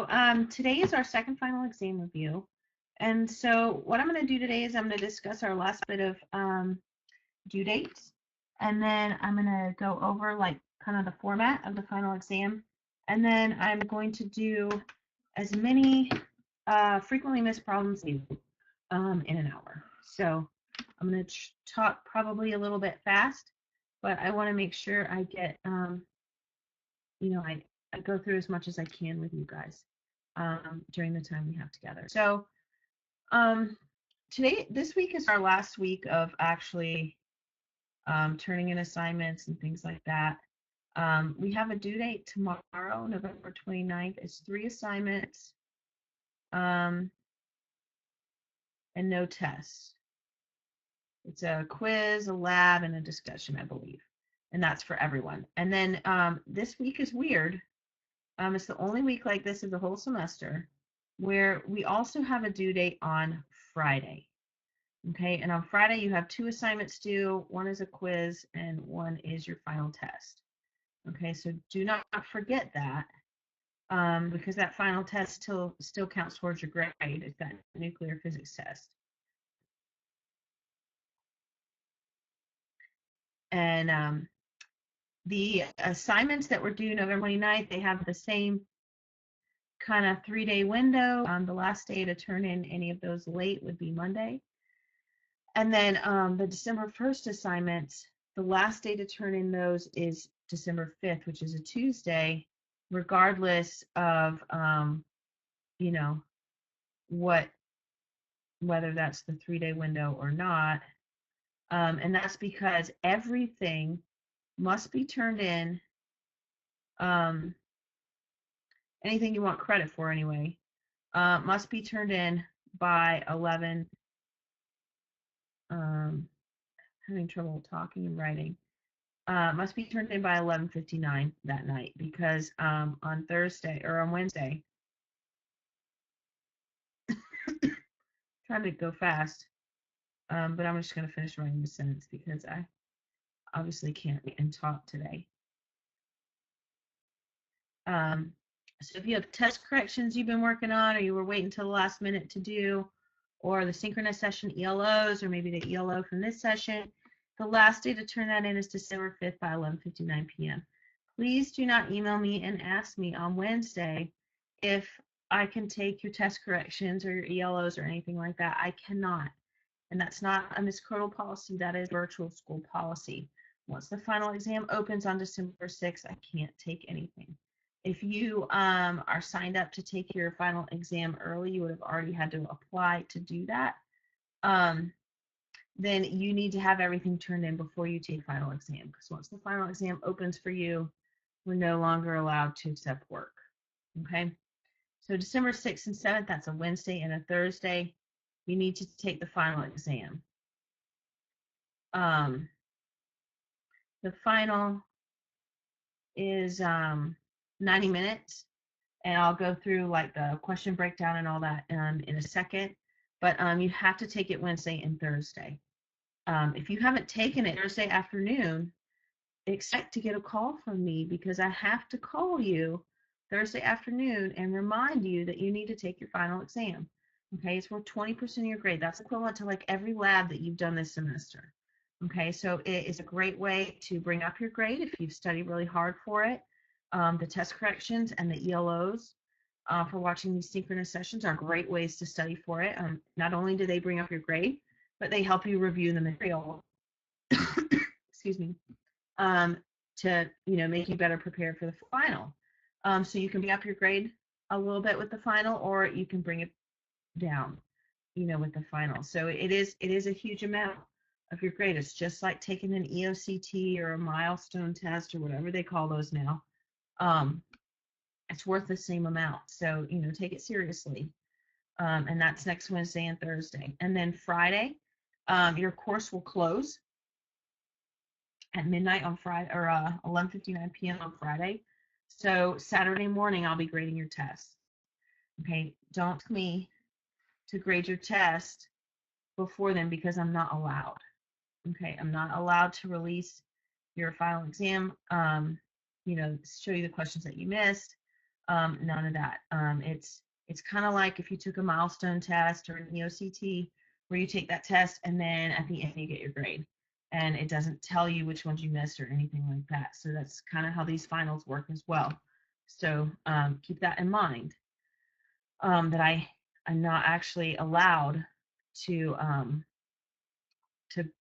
So today is our second final exam review. And so what I'm going to do today is I'm going to discuss our last bit of due dates. And then I'm going to go over like kind of the format of the final exam. And then I'm going to do as many frequently missed problems in an hour. So I'm going to talk probably a little bit fast, but I want to make sure I get, I go through as much as I can with you guys during the time we have together. So this week is our last week of actually turning in assignments and things like that. We have a due date tomorrow, November 29th. It's 3 assignments and no tests. It's a quiz, a lab, and a discussion, I believe. And that's for everyone. And then this week is weird. It's the only week like this of the whole semester where we also have a due date on Friday. Okay, and on Friday you have 2 assignments due. One is a quiz and one is your final test. Okay, so do not forget that because that final test still counts towards your grade. It's that nuclear physics test. And the assignments that were due November 29th, they have the same kind of 3-day window. The last day to turn in any of those late would be Monday. And then the December 1st assignments, the last day to turn in those is December 5th, which is a Tuesday, regardless of, whether that's the 3-day window or not. And that's because everything must be turned in, anything you want credit for anyway, must be turned in by 11, having trouble talking and writing, must be turned in by 11:59 that night because on Thursday or on Wednesday, trying to go fast, but I'm just going to finish writing the sentence because I obviously can't and talk today. So if you have test corrections you've been working on or you were waiting until the last minute to do, or the synchronous session ELOs, or maybe the ELO from this session, the last day to turn that in is December 5th by 11:59 p.m. Please do not email me and ask me on Wednesday if I can take your test corrections or your ELOs or anything like that. I cannot. And that's not a Miss Curdle policy. That is virtual school policy. Once the final exam opens on December 6th, I can't take anything. If you are signed up to take your final exam early, you would have already had to apply to do that. Then you need to have everything turned in before you take final exam. Because once the final exam opens for you, we're no longer allowed to accept work. Okay? So December 6th and 7th, that's a Wednesday and a Thursday. You need to take the final exam. The final is 90 minutes, and I'll go through like the question breakdown and all that in a second. But you have to take it Wednesday and Thursday. If you haven't taken it Thursday afternoon, expect to get a call from me because I have to call you Thursday afternoon and remind you that you need to take your final exam. Okay, it's worth 20% of your grade. That's equivalent to like every lab that you've done this semester. Okay, so it is a great way to bring up your grade if you've studied really hard for it. The test corrections and the ELOs for watching these synchronous sessions are great ways to study for it. Not only do they bring up your grade, but they help you review the material. Excuse me. To make you better prepared for the final. So you can bring up your grade a little bit with the final, or you can bring it down, with the final. So it is a huge amount of your grade. It's just like taking an EOCT or a milestone test or whatever they call those now. It's worth the same amount. So take it seriously. And that's next Wednesday and Thursday. And then Friday, your course will close at midnight on Friday, or 11:59 p.m. on Friday. So Saturday morning, I'll be grading your test. Okay, don't ask me to grade your test before then because I'm not allowed. Okay, I'm not allowed to release your final exam, show you the questions that you missed. None of that. It's kind of like if you took a milestone test or an EOCT, where you take that test and then at the end you get your grade, and it doesn't tell you which ones you missed or anything like that. So that's kind of how these finals work as well. So keep that in mind. That I'm not actually allowed to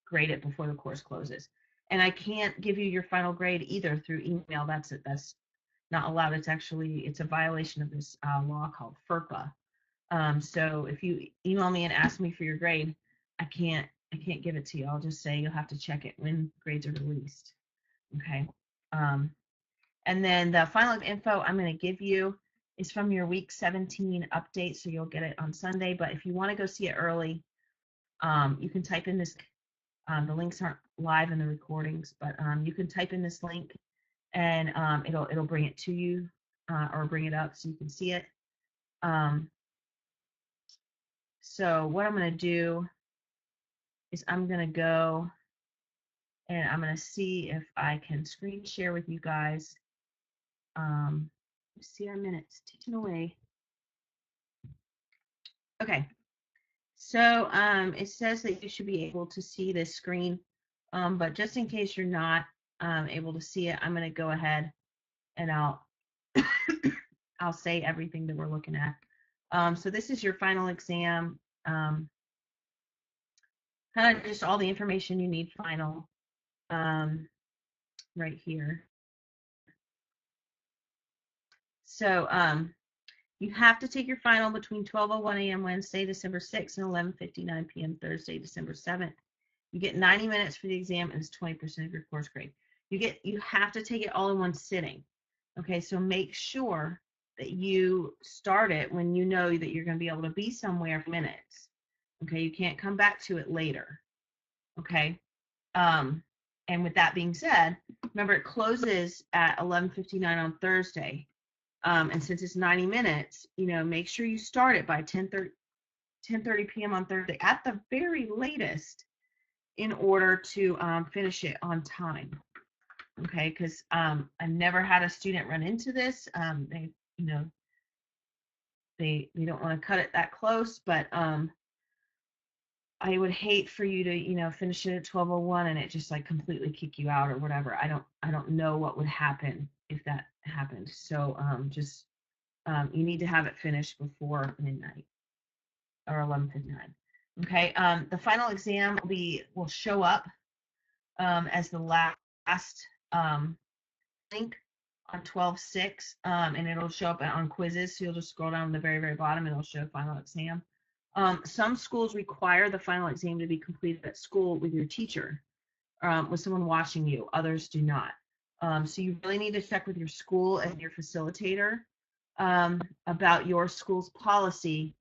grade it before the course closes, and I can't give you your final grade either through email. That's it. That's not allowed. It's a violation of this law called FERPA. So if you email me and ask me for your grade, I can't give it to you. I'll just say you'll have to check it when grades are released. Okay. And then the final info I'm going to give you is from your week 17 update, so you'll get it on Sunday. But if you want to go see it early, you can type in this. The links aren't live in the recordings, but you can type in this link, and it'll bring it to you, or bring it up so you can see it. So what I'm going to do is I'm going to go and I'm going to see if I can screen share with you guys. See our minutes ticking away. Okay. So it says that you should be able to see this screen, but just in case you're not able to see it, I'm going to go ahead and I'll say everything that we're looking at. So this is your final exam. Kind of just all the information you need final right here. So you have to take your final between 12:01 a.m. Wednesday, December 6th and 11:59 p.m. Thursday, December 7th. You get 90 minutes for the exam, and it's 20% of your course grade. You have to take it all in one sitting. Okay, so make sure that you start it when you know that you're going to be able to be somewhere for minutes. Okay, you can't come back to it later. Okay, and with that being said, remember it closes at 11:59 on Thursday. And since it's 90 minutes, make sure you start it by 10:30 p.m. on Thursday at the very latest, in order to finish it on time. Okay, because I've never had a student run into this. They don't want to cut it that close, but I would hate for you to finish it at 12:01 and it just like completely kick you out or whatever. I don't know what would happen if that happened. So you need to have it finished before midnight or 11:59. Okay. The final exam will show up as the last link on 12/6, and it'll show up on quizzes. So you'll just scroll down to the very, very bottom and it'll show final exam. Some schools require the final exam to be completed at school with your teacher, with someone watching you. Others do not. So you really need to check with your school and your facilitator about your school's policy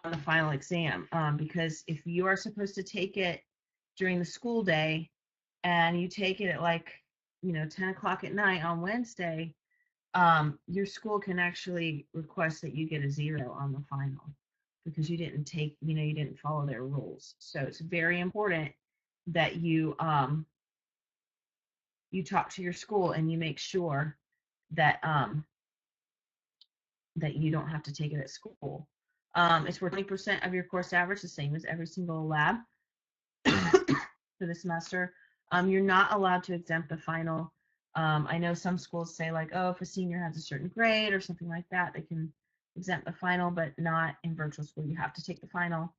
on the final exam, because if you are supposed to take it during the school day and you take it at 10 o'clock at night on Wednesday, your school can actually request that you get a 0 on the final because you didn't follow their rules. So it's very important that you talk to your school and you make sure that that you don't have to take it at school. It's worth 20% of your course average, the same as every single lab for the semester. You're not allowed to exempt the final. I know some schools say if a senior has a certain grade or something like that, they can exempt the final, but not in virtual school. You have to take the final,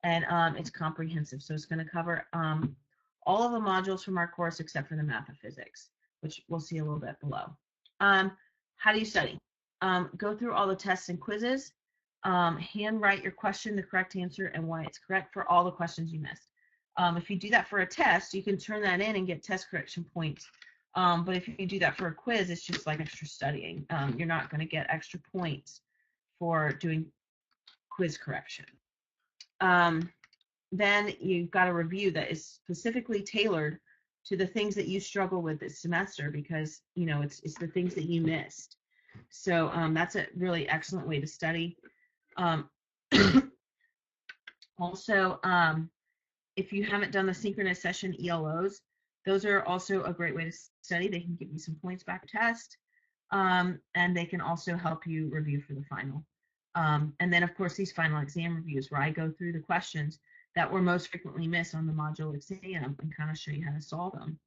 and it's comprehensive. So it's going to cover all of the modules from our course except for the math and physics, which we'll see a little bit below. How do you study? Go through all the tests and quizzes, handwrite your question, the correct answer, and why it's correct for all the questions you missed. If you do that for a test, you can turn that in and get test correction points. But if you do that for a quiz, it's just like extra studying. You're not going to get extra points for doing quiz correction. Then you've got a review that is specifically tailored to the things that you struggle with this semester, because it's the things that you missed. So that's a really excellent way to study. Also, if you haven't done the synchronous session ELOs, those are also a great way to study. They can give you some points back test. and they can also help you review for the final. And then, of course, these final exam reviews where I go through the questions that were most frequently missed on the module exam and kind of show you how to solve them.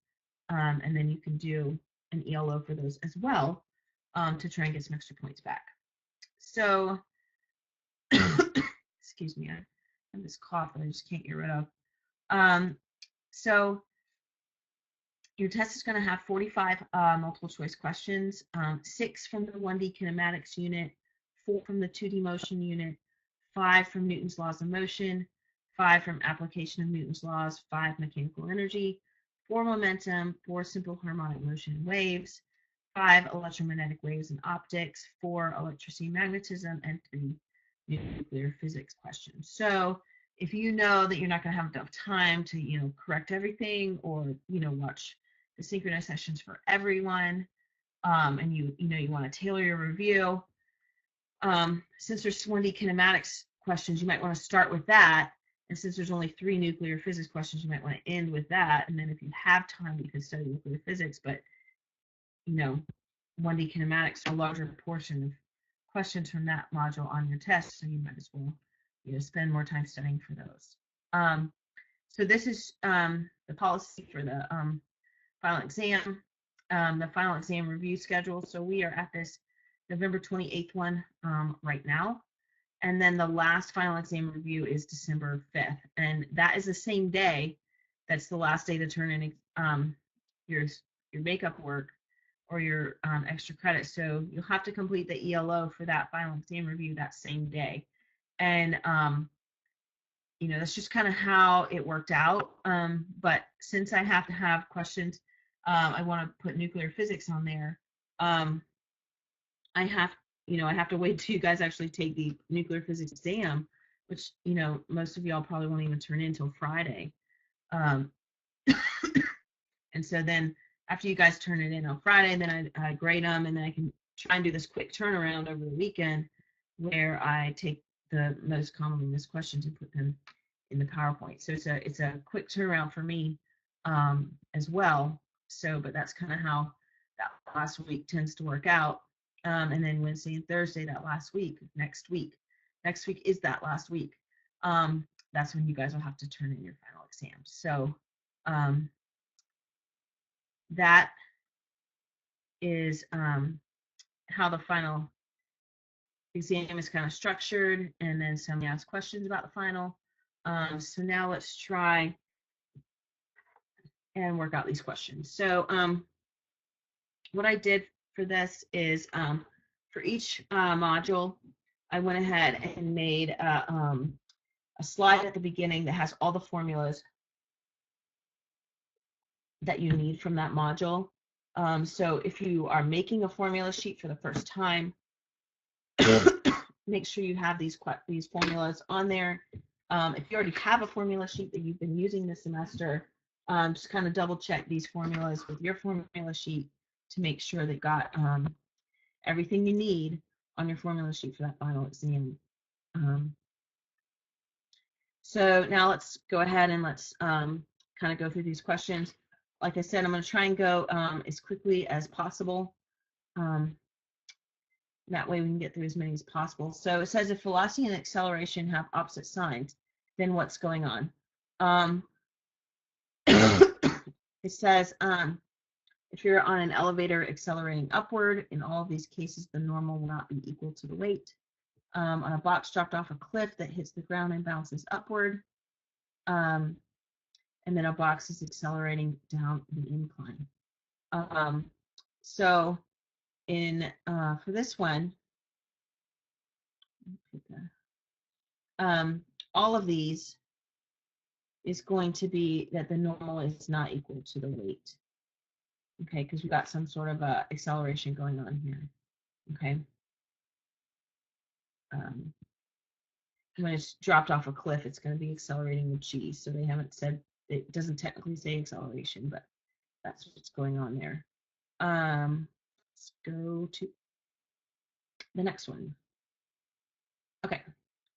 And then you can do an ELO for those as well to try and get some extra points back. So, excuse me, I have this cough that I just can't get rid of. So your test is going to have 45 multiple choice questions, 6 from the 1D kinematics unit, 4 from the 2D motion unit, 5 from Newton's laws of motion, 5 from application of Newton's laws, 5 mechanical energy, 4 momentum, 4 simple harmonic motion waves, 5 electromagnetic waves and optics, 4 electricity and magnetism, and 3 nuclear physics questions. So if you know that you're not going to have enough time to, correct everything or, watch the synchronous sessions for everyone, and you want to tailor your review, since there's 1D kinematics questions, you might want to start with that. And since there's only 3 nuclear physics questions, you might want to end with that. And then if you have time, you can study nuclear physics. But, 1D kinematics are a larger portion of questions from that module on your test. So you might as well, spend more time studying for those. So this is the policy for the final exam, the final exam review schedule. So we are at this November 28th one right now. And then the last final exam review is December 5th. And that is the same day. That's the last day to turn in your makeup work or your extra credit. So you'll have to complete the ELO for that final exam review that same day. And, that's just kind of how it worked out. But since I have to have questions, I want to put nuclear physics on there. I have to wait till you guys actually take the nuclear physics exam, which, most of y'all probably won't even turn in until Friday. And so then after you guys turn it in on Friday, then I grade them, and then I can try and do this quick turnaround over the weekend where I take the most commonly missed questions and put them in the PowerPoint. So it's a quick turnaround for me as well. So, but that's kind of how that last week tends to work out. And then Wednesday and Thursday, that last week, next week is that last week. That's when you guys will have to turn in your final exam. So that is how the final exam is kind of structured, and then some ask questions about the final. So now let's try and work out these questions. So what I did for this is for each module, I went ahead and made a slide at the beginning that has all the formulas that you need from that module. So if you are making a formula sheet for the first time, make sure you have these formulas on there. If you already have a formula sheet that you've been using this semester, just kind of double check these formulas with your formula sheet to make sure that got everything you need on your formula sheet for that final exam. So now let's go ahead and let's kind of go through these questions. Like I said, I'm going to try and go as quickly as possible. That way we can get through as many as possible. So it says if velocity and acceleration have opposite signs, then what's going on? It says if you're on an elevator accelerating upward, in all of these cases, the normal will not be equal to the weight. On a box dropped off a cliff that hits the ground and bounces upward. And then a box is accelerating down the incline. So for this one, all of these is going to be that the normal is not equal to the weight. Okay, because we've got some sort of acceleration going on here. Okay. When it's dropped off a cliff, it's going to be accelerating with g. So they haven't said, it doesn't technically say acceleration, but that's what's going on there. Let's go to the next one. Okay,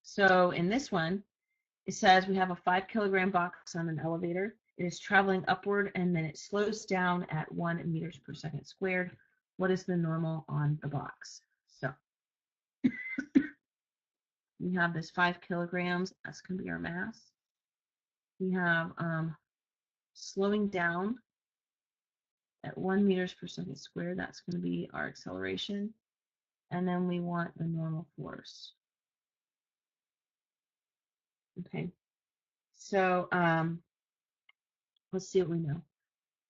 so in this one, it says we have a 5 kilogram box on an elevator. It is traveling upward, and then it slows down at 1 meters per second squared. what is the normal on the box? So we have this 5 kilograms. That's going to be our mass. We have slowing down at 1 meters per second squared. That's going to be our acceleration. And then we want the normal force. Okay. So let's see what we know.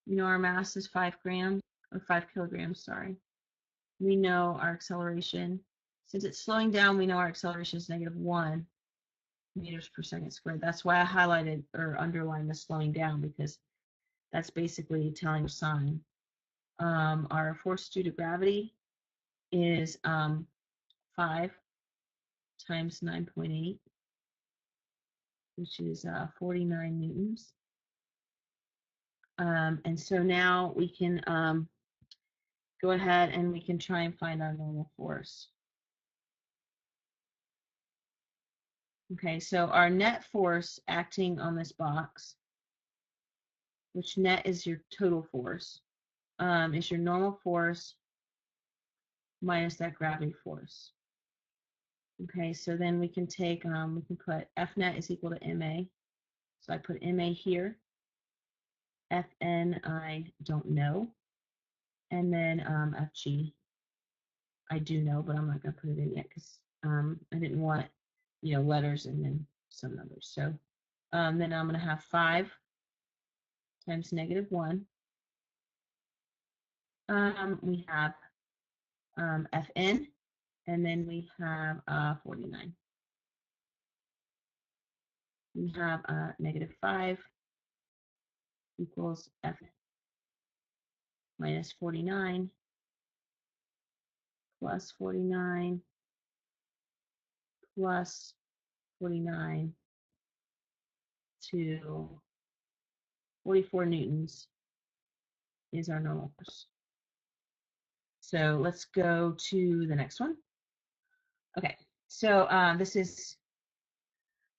We know our mass is 5 grams, or 5 kilograms, sorry. We know our acceleration. Since it's slowing down, we know our acceleration is -1 meters per second squared. That's why I highlighted or underlined the slowing down, because that's basically telling a sign. Our force due to gravity is 5 times 9.8, which is 49 newtons. And so now we can go ahead and we can try and find our normal force. Okay, so our net force acting on this box, which net is your total force, is your normal force minus that gravity force. Okay, so then we can take, we can put F net is equal to MA. So I put MA here. Fn I don't know. And then FG I do know, but I'm not going to put it in yet because I didn't want, letters and then some numbers. So then I'm going to have 5 times -1. We have Fn, and then we have 49. We have -5 equals F minus 49 plus 49 plus 49 to 44 newtons is our normal force. So let's go to the next one. Okay, so this is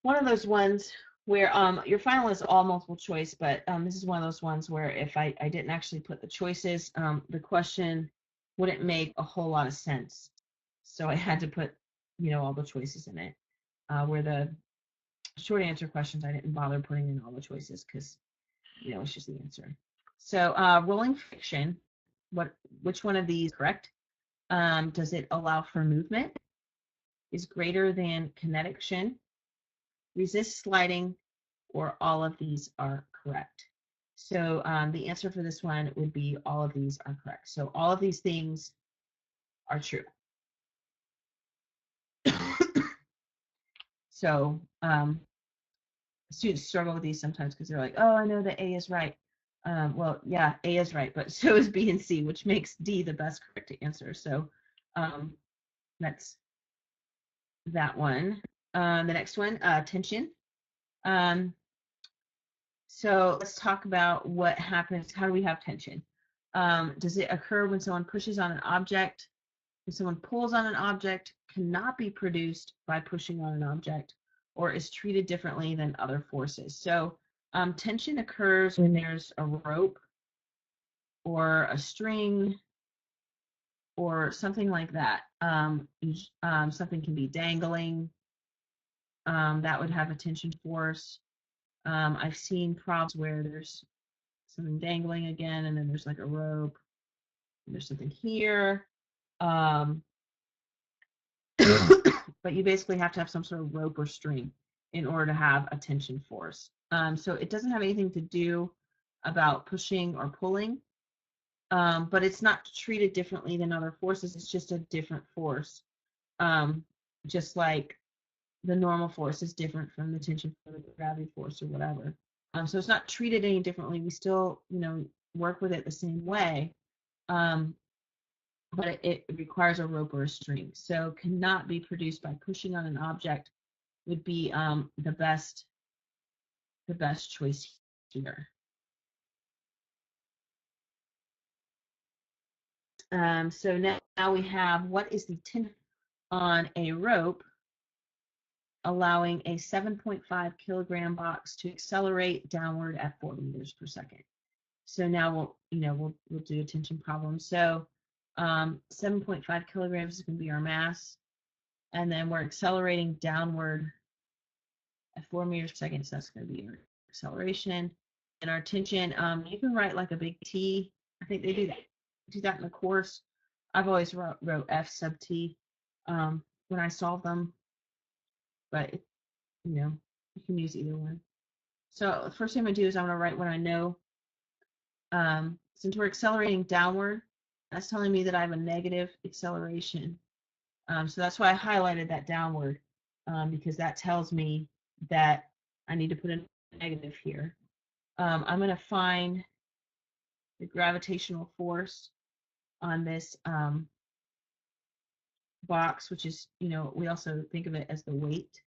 one of those ones where your final is all multiple choice, but this is one of those ones where if I didn't actually put the choices, the question wouldn't make a whole lot of sense. So I had to put, all the choices in it. Where the short answer questions, I didn't bother putting in all the choices because, it's just the answer. So rolling friction, which one of these correct? Does it allow for movement? Is greater than kinetic friction? Resist sliding, or all of these are correct. So the answer for this one would be all of these are correct. So all of these things are true. So students struggle with these sometimes because they're like, oh, I know that A is right. Well, yeah, A is right, but so is B and C, which makes D the best correct answer. So that's that one. The next one, tension. So let's talk about what happens. How do we have tension? Does it occur when someone pushes on an object? When someone pulls on an object, cannot be produced by pushing on an object, or is treated differently than other forces. So tension occurs when there's a rope or a string or something like that. Something can be dangling. That would have a tension force. I've seen problems where there's something dangling again, and then there's like a rope. And there's something here. But you basically have to have some sort of rope or string in order to have a tension force. So it doesn't have anything to do about pushing or pulling, but it's not treated differently than other forces. It's just a different force, just like the normal force is different from the tension or the gravity force or whatever. So it's not treated any differently. We still, work with it the same way, but it requires a rope or a string. So cannot be produced by pushing on an object would be the best choice here. So now we have, what is the tension on a rope allowing a 7.5 kilogram box to accelerate downward at 4 meters per second? So now we'll do a tension problem. So 7.5 kilograms is going to be our mass. And then we're accelerating downward at 4 meters per second, so that's going to be our acceleration. And our tension, you can write like a big T. I think they do that in the course. I've always wrote F sub T when I solve them, but you can use either one. So the first thing I'm going to do is I'm going to write what I know. Since we're accelerating downward, that's telling me that I have a negative acceleration. So that's why I highlighted that downward, because that tells me that I need to put a negative here. I'm going to find the gravitational force on this box, which is, we also think of it as the weight.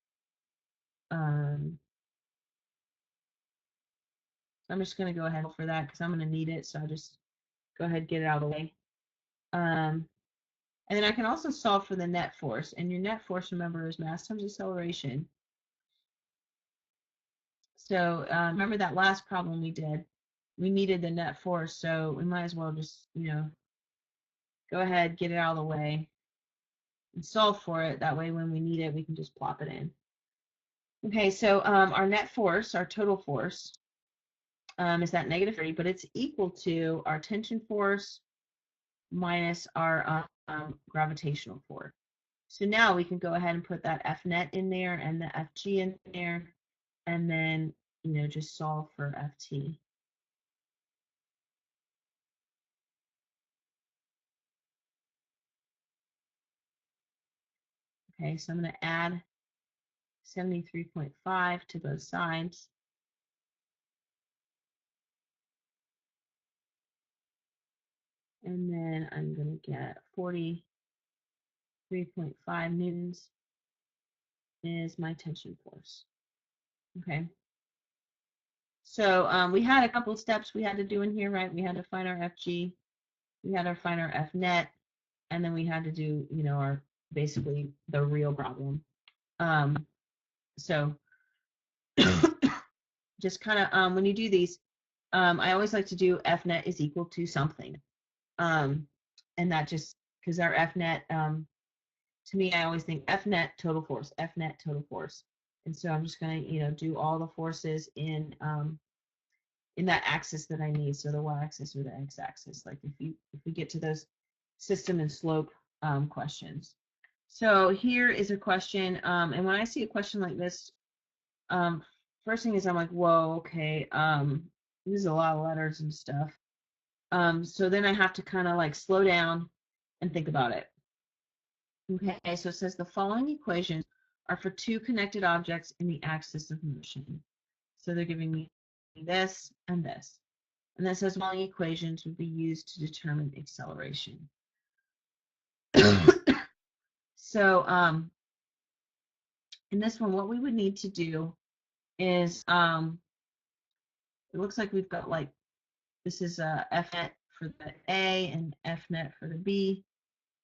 I'm just going to go ahead for that because I'm going to need it. So I'll just go ahead and get it out of the way. And then I can also solve for the net force. And your net force, remember, is mass times acceleration. So remember that last problem we did? We needed the net force, so we might as well just, go ahead, get it out of the way, and solve for it. That way, when we need it, we can just plop it in. Okay, so our net force, our total force, is that negative 30, but it's equal to our tension force minus our gravitational force. So now we can go ahead and put that F net in there and the FG in there, and then, just solve for FT. Okay, so I'm going to add 73.5 to both sides. And then I'm going to get 43.5 newtons is my tension force. Okay. So we had a couple of steps we had to do in here, right? We had to find our FG, we had to find our F net, and then we had to do, our basically the real problem. So just kind of when you do these, I always like to do F net is equal to something. And that just because our F net, to me, I always think F net total force, F net total force. And so I'm just going to, do all the forces in that axis that I need. So the y-axis or the x-axis, like if we get to those system and slope questions. So here is a question, and when I see a question like this, first thing is I'm like, whoa, okay, this is a lot of letters and stuff. So then I have to kind of like slow down and think about it. Okay, so it says the following equations are for two connected objects in the axis of motion. So they're giving me this and this. And then it says following equations would be used to determine acceleration. So in this one, what we would need to do is, it looks like we've got like, this is F net for the A and F net for the B.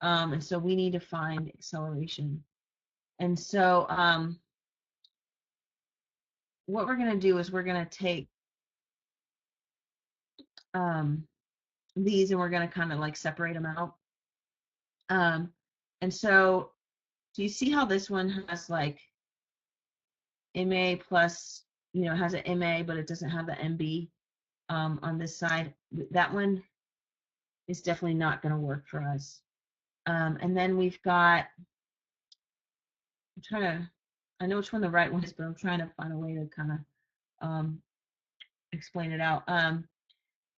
And so we need to find acceleration. And so what we're going to do is we're going to take these and we're going to kind of like separate them out. And so do you see how this one has like MA plus, has an MA, but it doesn't have the MB on this side? That one is definitely not going to work for us. And then we've got, I know which one the right one is, but I'm trying to find a way to kind of explain it out.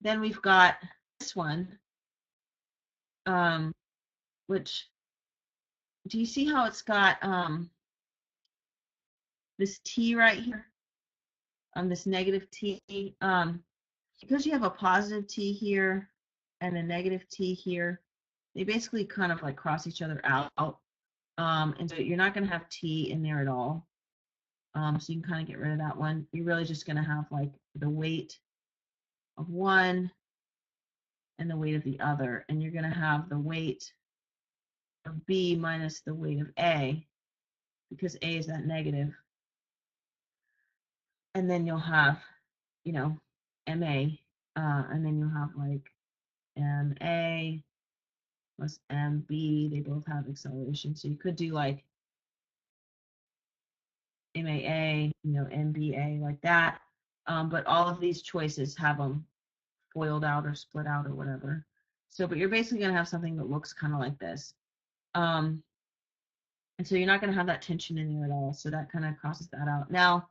Then we've got this one, which, do you see how it's got this T right here? This negative T. Because you have a positive T here and a negative T here, they basically kind of like cross each other out. And so you're not going to have T in there at all. So you can kind of get rid of that one. You're really just going to have like the weight of one and the weight of the other. And you're going to have the weight of B minus the weight of A, because A is that negative. And then you'll have, MA, and then you'll have like MA plus mb. They both have acceleration. So you could do like MAA, MBA like that. But all of these choices have them foiled out or split out or whatever. So, but you're basically going to have something that looks kind of like this. And so you're not going to have that tension in there at all. So that kind of crosses that out. Now,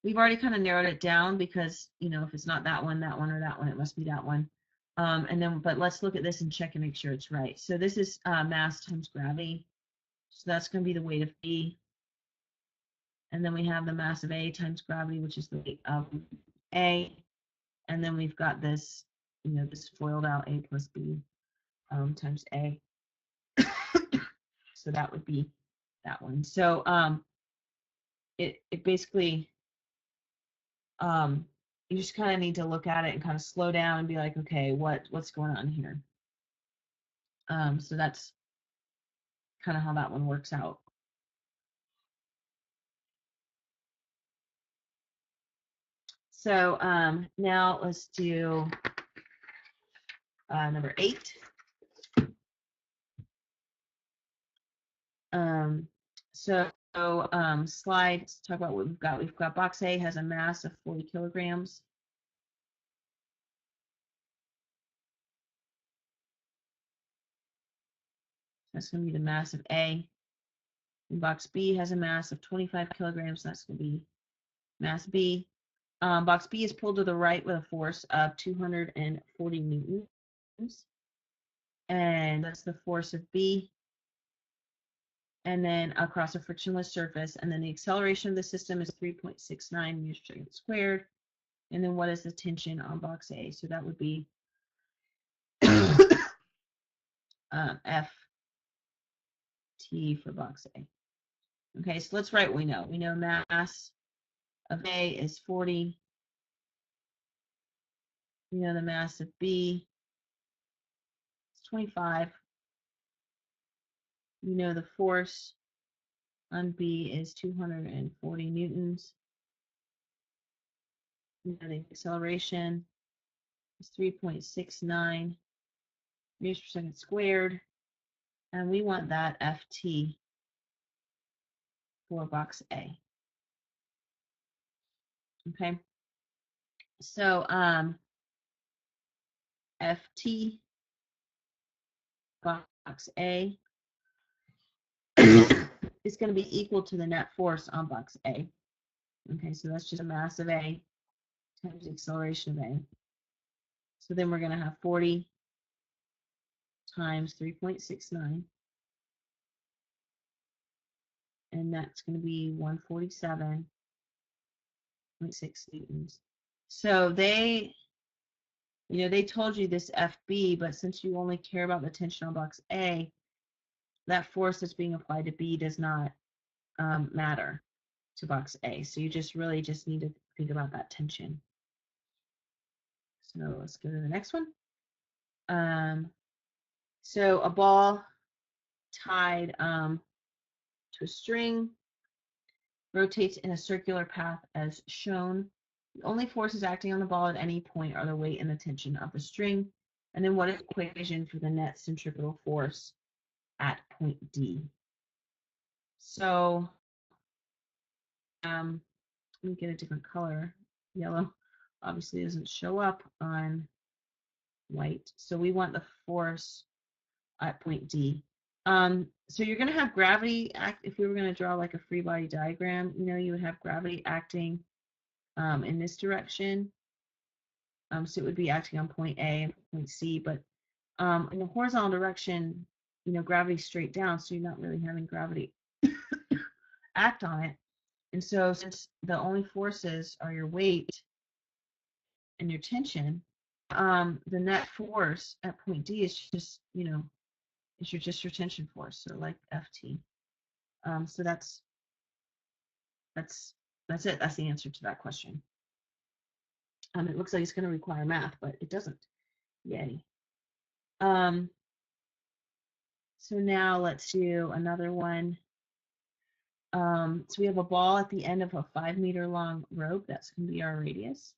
we've already kind of narrowed it down because, if it's not that one, or that one, it must be that one. But let's look at this and check and make sure it's right. So this is mass times gravity. So that's going to be the weight of B. And then we have the mass of A times gravity, which is the weight of A. And then we've got this, this foiled out A plus B times A. So that would be that one. So it basically, you just kind of need to look at it and kind of slow down and be like, okay, what's going on here? So that's kind of how that one works out. So now let's do number 8. Slide, let's talk about what we've got. We've got box A has a mass of 40 kilograms. That's going to be the mass of A. And box B has a mass of 25 kilograms. That's going to be mass B. Box B is pulled to the right with a force of 240 newtons. And that's the force of B. And then across a frictionless surface. And then the acceleration of the system is 3.69 meters per second squared. And then what is the tension on box A? So that would be F T for box A. Okay, so let's write what we know. We know mass of A is 40. We know the mass of B is 25. We know the force on B is 240 newtons. We know the acceleration is 3.69 meters per second squared. And we want that FT for box A. Okay. So FT box A is going to be equal to the net force on box A. Okay, so that's just a mass of A times the acceleration of A. So then we're going to have 40 times 3.69. And that's going to be 147.6 newtons. So they told you this FB, but since you only care about the tension on box A, that force that's being applied to B does not matter to box A. So you just need to think about that tension. So let's go to the next one. So a ball tied to a string rotates in a circular path as shown. The only forces acting on the ball at any point are the weight and the tension of the string. And then what is the equation for the net centripetal force at point D? So let me get a different color. Yellow obviously doesn't show up on white. So we want the force at point D. So you're going to have gravity act. If we were going to draw like a free body diagram, you would have gravity acting in this direction. So it would be acting on point A and point C, but in the horizontal direction, gravity's straight down, so you're not really having gravity act on it. And so since the only forces are your weight and your tension, the net force at point D is just, is your tension force, so like FT. So that's it. That's the answer to that question. It looks like it's going to require math, but it doesn't. Yay. So now let's do another one. So we have a ball at the end of a 5-meter long rope. That's going to be our radius.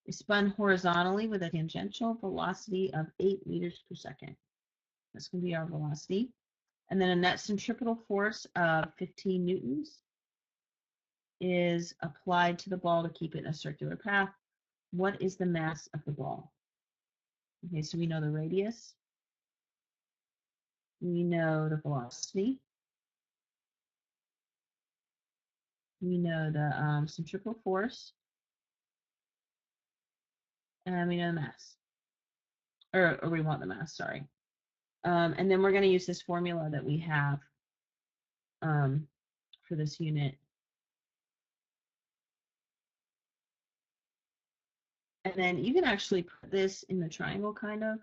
It's spun horizontally with a tangential velocity of 8 meters per second. That's going to be our velocity. And then a net centripetal force of 15 newtons is applied to the ball to keep it in a circular path. What is the mass of the ball? Okay, so we know the radius. We know the velocity. We know the centripetal force. And we know the mass. Or we want the mass, sorry. And then we're going to use this formula that we have for this unit. And then you can actually put this in the triangle, kind of.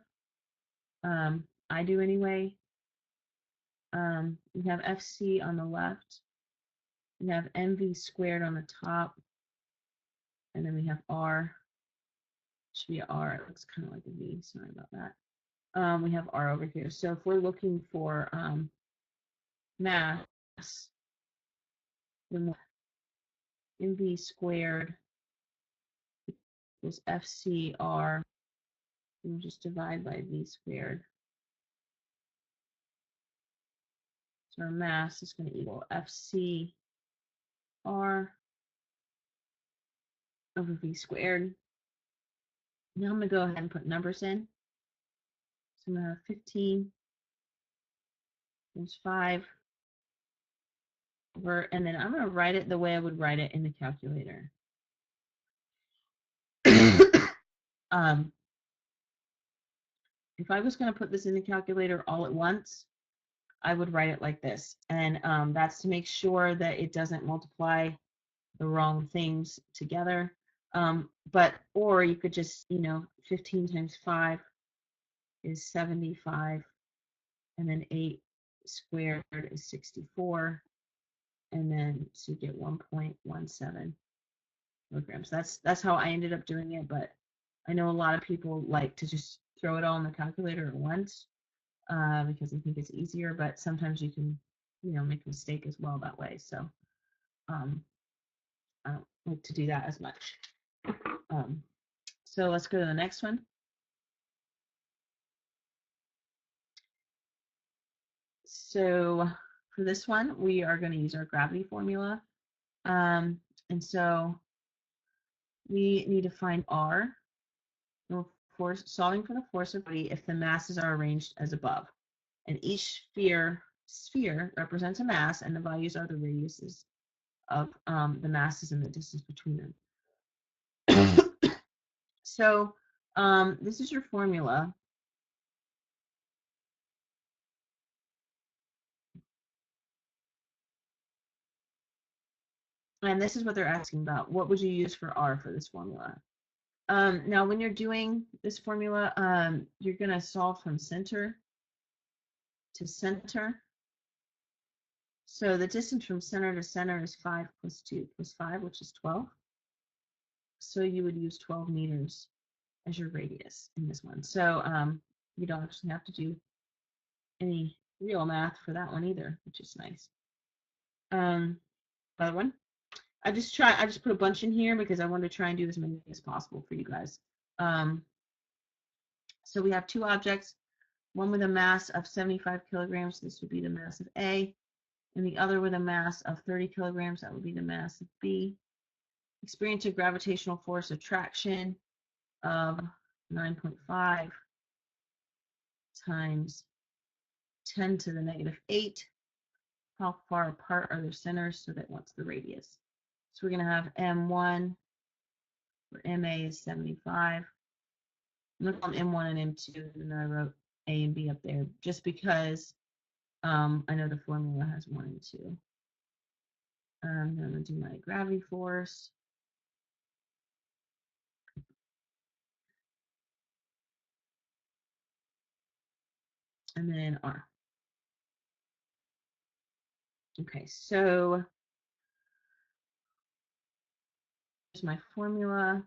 I do anyway. We have FC on the left. We have MV squared on the top. And then we have R. Should be R. It looks kind of like a V. Sorry about that. We have R over here. So if we're looking for mass, then MV squared equals FCR. We'll just divide by V squared. So our mass is going to equal FCR over V squared. Now I'm going to go ahead and put numbers in. So I'm going to have 15 times 5 over, and then I'm going to write it the way I would write it in the calculator. If I was going to put this in the calculator all at once, I would write it like this. And that's to make sure that it doesn't multiply the wrong things together. Or you could just, 15 times 5 is 75, and then 8 squared is 64, and then so you get 1.17 kilograms. That's how I ended up doing it, but I know a lot of people like to just throw it all in the calculator at once because I think it's easier, but sometimes you can, make a mistake as well that way. So I don't like to do that as much. So let's go to the next one. So for this one, we are going to use our gravity formula. And so we need to find R, solving for the force of gravity if the masses are arranged as above. And each sphere represents a mass, and the values are the radiuses of the masses and the distance between them. So this is your formula. And this is what they're asking about. What would you use for R for this formula? Now, when you're doing this formula, you're going to solve from center to center. So the distance from center to center is 5 plus 2 plus 5, which is 12. So you would use 12 meters as your radius in this one. So you don't actually have to do any real math for that one either, which is nice. Other one. I just put a bunch in here because I wanted to try and do as many as possible for you guys. So we have two objects, one with a mass of 75 kilograms, this would be the mass of A, and the other with a mass of 30 kilograms, that would be the mass of B. Experience a gravitational force of attraction of 9.5 times 10 to the negative 8. How far apart are their centers? So that what's the radius? So we're going to have M1, where MA is 75. I'm going to call them M1 and M2, and then I wrote A and B up there, just because I know the formula has 1 and 2. I'm going to do my gravity force. And then R. Okay, so here's my formula.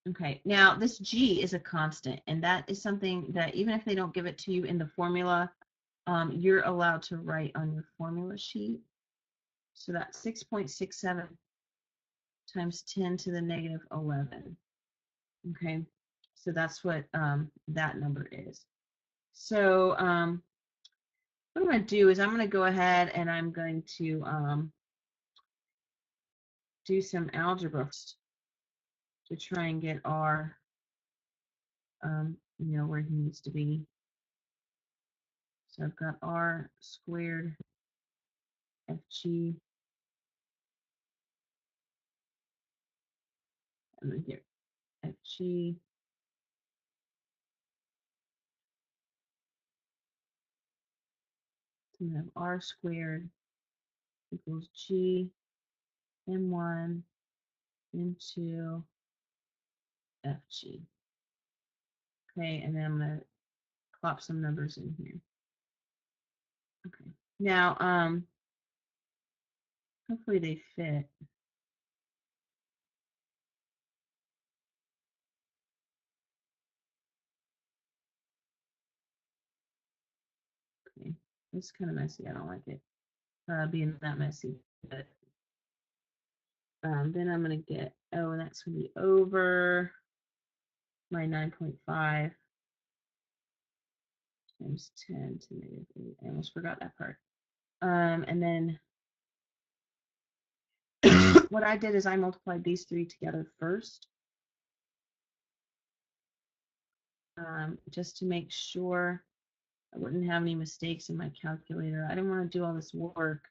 Okay, now this G is a constant, and that is something that even if they don't give it to you in the formula, you're allowed to write on your formula sheet. So that's 6.67 times 10 to the negative 11. Okay, so that's what that number is. So what I'm going to do is I'm going to go ahead and I'm going to do some algebra to try and get R, where he needs to be. So I've got R squared FG, and then here FG so we have R squared equals G M1 into FG. Okay, and then I'm going to plop some numbers in here. Okay, now hopefully they fit. Okay, it's kind of messy. I don't like it being that messy. But then I'm going to get, and that's going to be over my 9.5 times 10 to negative 8. I almost forgot that part. And then what I did is I multiplied these three together first, just to make sure I wouldn't have any mistakes in my calculator. I didn't want to do all this work,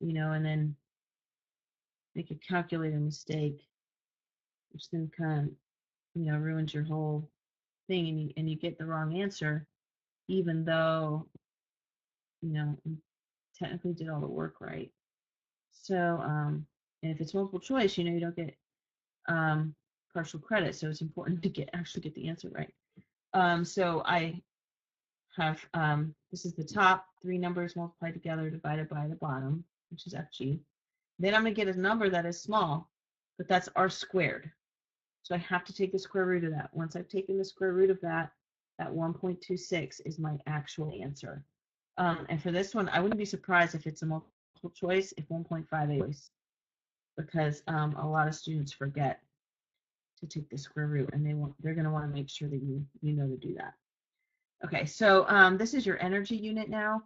and then make a calculator mistake, which then kind of, ruins your whole thing, and you get the wrong answer, even though, you technically did all the work right. So, and if it's multiple choice, you don't get partial credit. So it's important to actually get the answer right. So I have, this is the top three numbers multiplied together divided by the bottom, which is FG. Then I'm going to get a number that is small, but that's R squared. So I have to take the square root of that. Once I've taken the square root of that 1.26 is my actual answer. And for this one, I wouldn't be surprised if it's a multiple choice if 1.58 is, because a lot of students forget to take the square root, and they're going to want to make sure that you know to do that. Okay, so this is your energy unit now.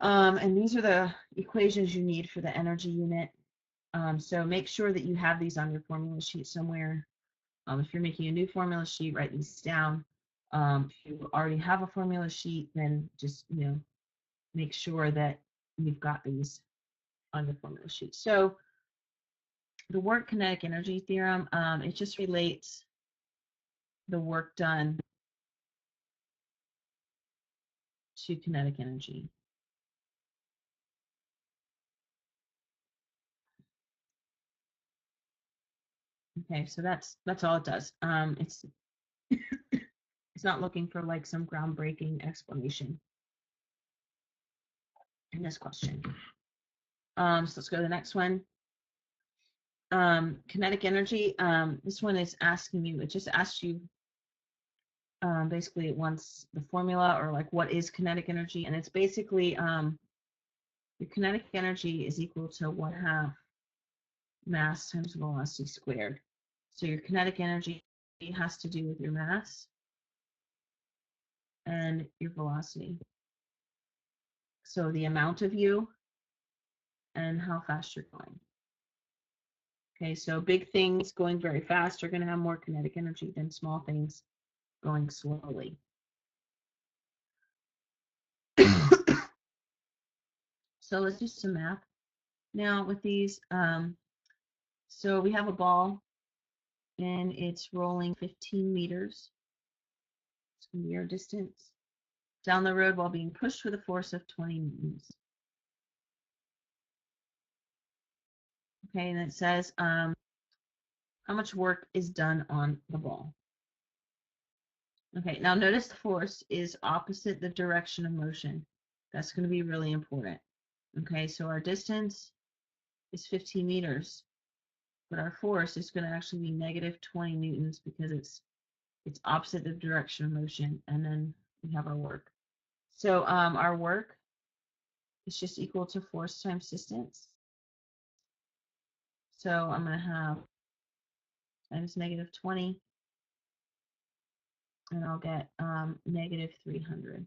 And these are the equations you need for the energy unit. So make sure that you have these on your formula sheet somewhere. If you're making a new formula sheet, write these down. If you already have a formula sheet, then just make sure that you've got these on your formula sheet. So the work kinetic energy theorem, it just relates the work done to kinetic energy. Okay, so that's all it does. It's it's not looking for like some groundbreaking explanation in this question. So let's go to the next one. Kinetic energy. This one is asking you. It just asks you. Basically, it wants the formula, or like what is kinetic energy, and it's basically your kinetic energy is equal to 1/2 mass times velocity squared. So your kinetic energy has to do with your mass and your velocity. So the amount of you and how fast you're going. Okay, so big things going very fast are going to have more kinetic energy than small things going slowly. So let's do some math now with these. So we have a ball and it's rolling 15 meters. It's going to be our distance down the road while being pushed with a force of 20 newtons. Okay, and it says how much work is done on the ball. Okay, now notice the force is opposite the direction of motion. That's going to be really important. Okay, so our distance is 15 meters, but our force is going to actually be negative 20 newtons because it's opposite the direction of motion, and then we have our work. So our work is just equal to force times distance. So I'm going to have times negative 20, and I'll get negative 300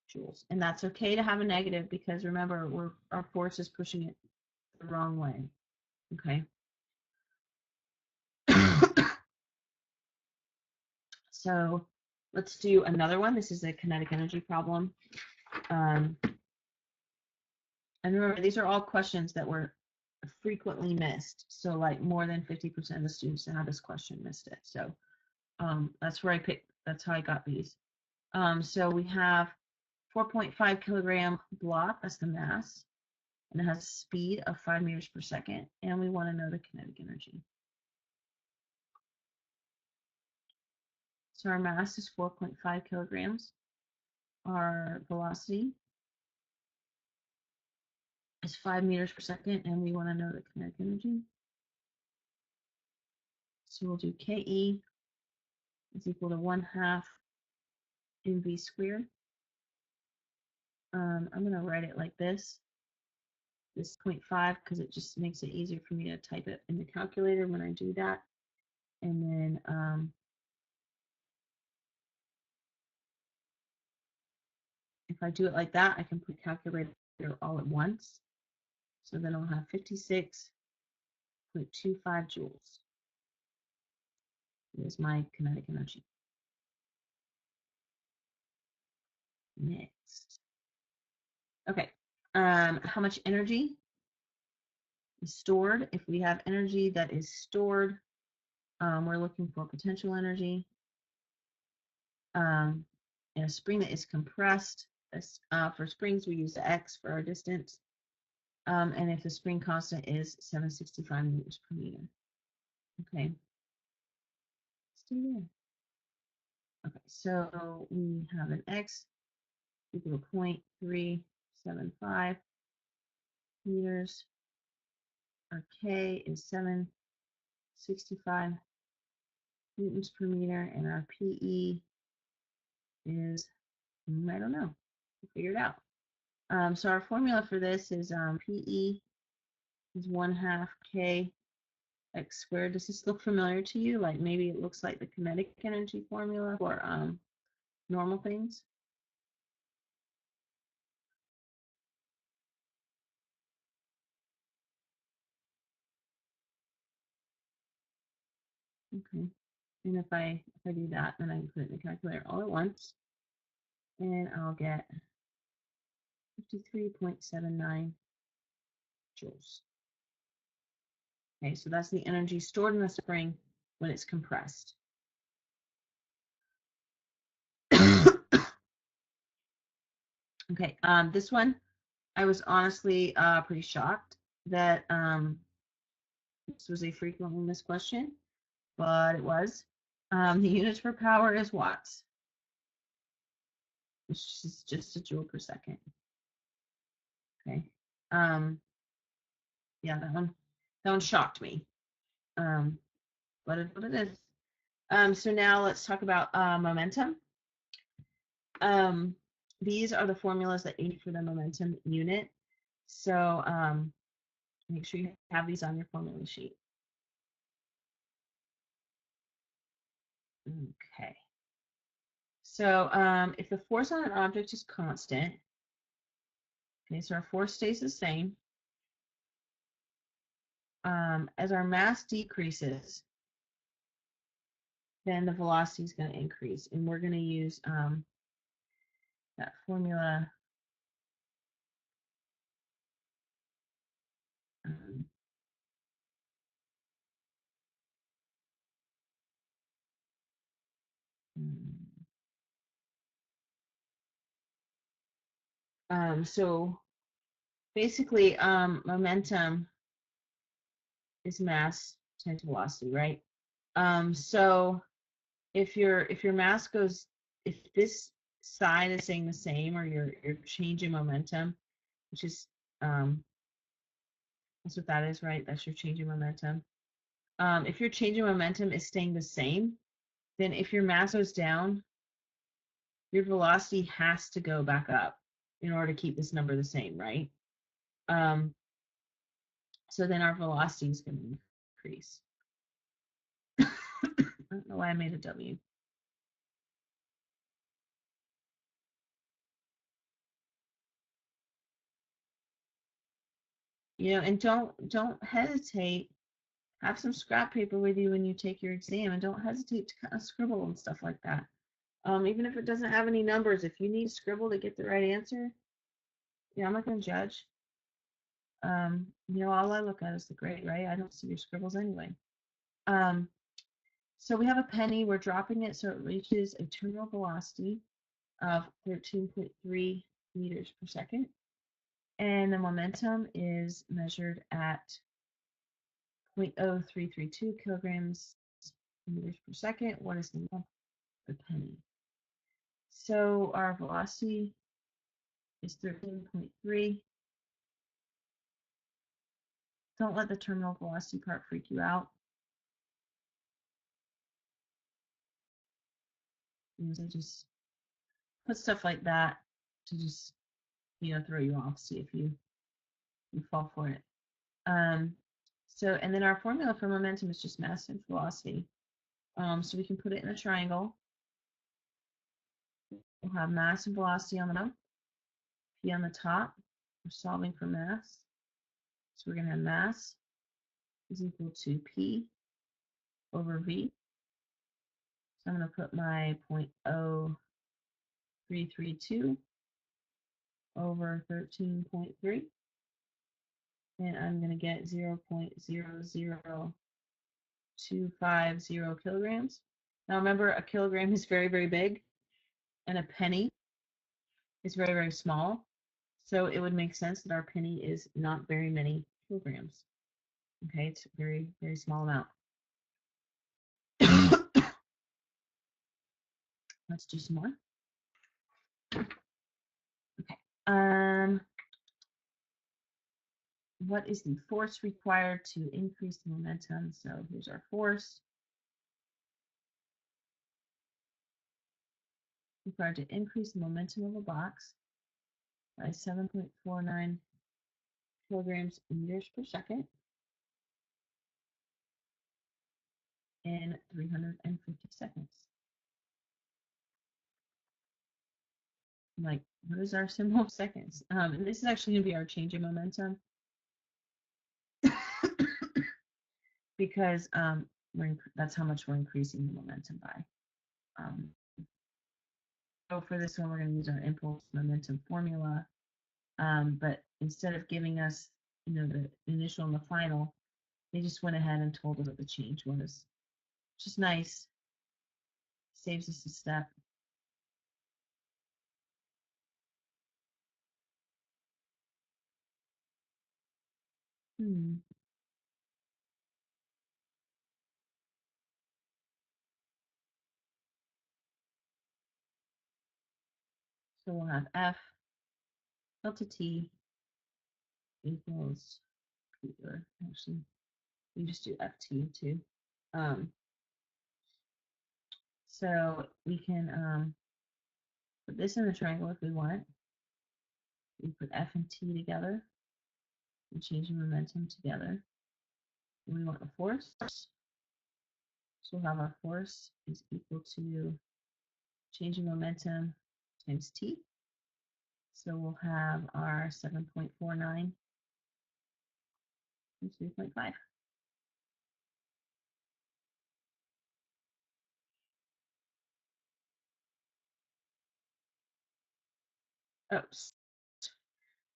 joules. And that's okay to have a negative because remember, our force is pushing it the wrong way. Okay. So let's do another one. This is a kinetic energy problem. And remember, these are all questions that were frequently missed. So like more than 50% of the students that had this question missed it. So that's where I picked, that's how I got these. So we have 4.5 kilogram block, that's the mass, and it has a speed of 5 meters per second, and we want to know the kinetic energy. So our mass is 4.5 kilograms. Our velocity is 5 meters per second, and we want to know the kinetic energy. So we'll do KE is equal to 1/2 mv squared. I'm going to write it like this 0.5, because it just makes it easier for me to type it in the calculator when I do that. And then if I do it like that, I can put calculator all at once. So then I'll have 56.25 joules. Is my kinetic energy. Next. Okay. How much energy is stored? If we have energy that is stored, we're looking for potential energy. In a spring that is compressed, for springs we use the X for our distance. And if the spring constant is 765 meters per meter. Okay. Stay there. Okay, so we have an X equal to 0.375 meters. Our K is 765 newtons per meter, and our PE is, I don't know, we'll figure it out. So our formula for this is PE is 1/2 K X squared. Does this look familiar to you? Like maybe it looks like the kinetic energy formula for normal things? Okay. And if I do that, then I can put it in the calculator all at once, and I'll get 53.79 joules. Okay, so that's the energy stored in the spring when it's compressed. Okay, this one, I was honestly pretty shocked that this was a frequently missed question, but it was. The units for power is watts, which is just a joule per second. Okay. Yeah, that one shocked me. But it's what it is. So now let's talk about momentum. These are the formulas that aid for the momentum unit. So make sure you have these on your formula sheet. Okay. So if the force on an object is constant, okay, so our force stays the same. As our mass decreases, then the velocity is going to increase, and we're going to use that formula. So basically, momentum is mass times velocity, right? So if your mass goes, if this side is staying the same, or you're changing momentum, which is that's what that is, right? That's your changing momentum. If your changing momentum is staying the same, then if your mass goes down, your velocity has to go back up in order to keep this number the same, right? So then our velocity is going to increase. I don't know why I made a W. You know, and don't hesitate. Have some scrap paper with you when you take your exam, and don't hesitate to kind of scribble and stuff like that. Even if it doesn't have any numbers, if you need to scribble to get the right answer, yeah, I'm not going to judge. You know, all I look at is the grade, right? I don't see your scribbles anyway. So we have a penny. We're dropping it so it reaches a terminal velocity of 13.3 meters per second. And the momentum is measured at 0.0332 kilograms meters per second. What is the penny? So our velocity is 13.3. Don't let the terminal velocity part freak you out. I just put stuff like that to just, you know, throw you off, see if you fall for it. And then our formula for momentum is just mass times velocity. So we can put it in a triangle. We'll have mass and velocity on the bottom, P on the top. We're solving for mass. So we're going to have mass is equal to P over V. So I'm going to put my 0.0332 over 13.3. And I'm going to get 0.00250 kilograms. Now remember, a kilogram is very, very big, and a penny is very, very small. So it would make sense that our penny is not very many kilograms. Okay, it's a very, very small amount. Let's do some more. Okay. What is the force required to increase the momentum? So here's our force. Required to increase the momentum of a box by 7.49 kilograms meters per second in 350 seconds. Like, what is our symbol of seconds? And this is actually going to be our change in momentum. Because that's how much we're increasing the momentum by. So for this one, we're going to use our impulse momentum formula. But instead of giving us, you know, the initial and the final, they just went ahead and told us what the change was, which is nice. Saves us a step. So we'll have F delta T equals P, or actually, we just do FT too. So we can put this in the triangle if we want. We put F and T together and change the momentum together. And we want the force. So we'll have our force is equal to changing momentum times T. So we'll have our 7.49 and 3.5. Oops.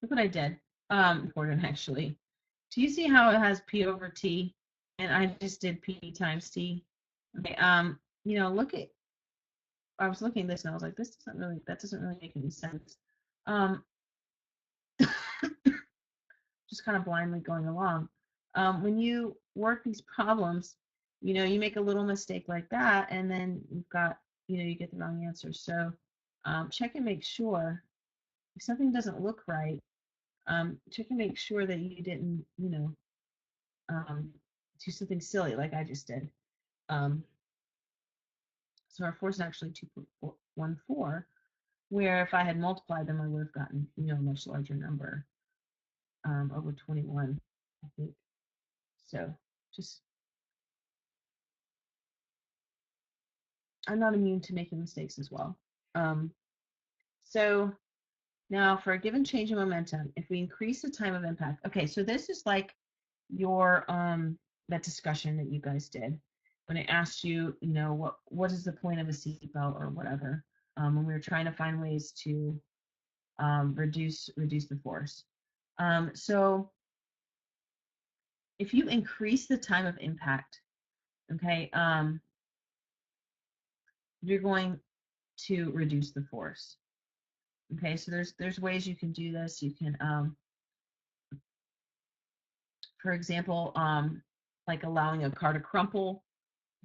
Look what I did. Important actually. Do you see how it has P over T? And I just did P times T. Okay, you know, I was looking at this and I was like, that doesn't really make any sense. Just kind of blindly going along. When you work these problems, you know, you make a little mistake like that, and then you've got, you know, you get the wrong answer. So check and make sure if something doesn't look right. Check and make sure that you didn't, you know, do something silly like I just did. So our force is actually 2.14, where if I had multiplied them, I would have gotten, you know, a much larger number, over 21, I think. So just, I'm not immune to making mistakes as well. So now for a given change in momentum, if we increase the time of impact, okay, so this is like your that discussion that you guys did when I asked you, you know, what is the point of a seatbelt or whatever, when we were trying to find ways to reduce the force. So if you increase the time of impact, okay, you're going to reduce the force. Okay, so there's ways you can do this. You can, for example, like allowing a car to crumple.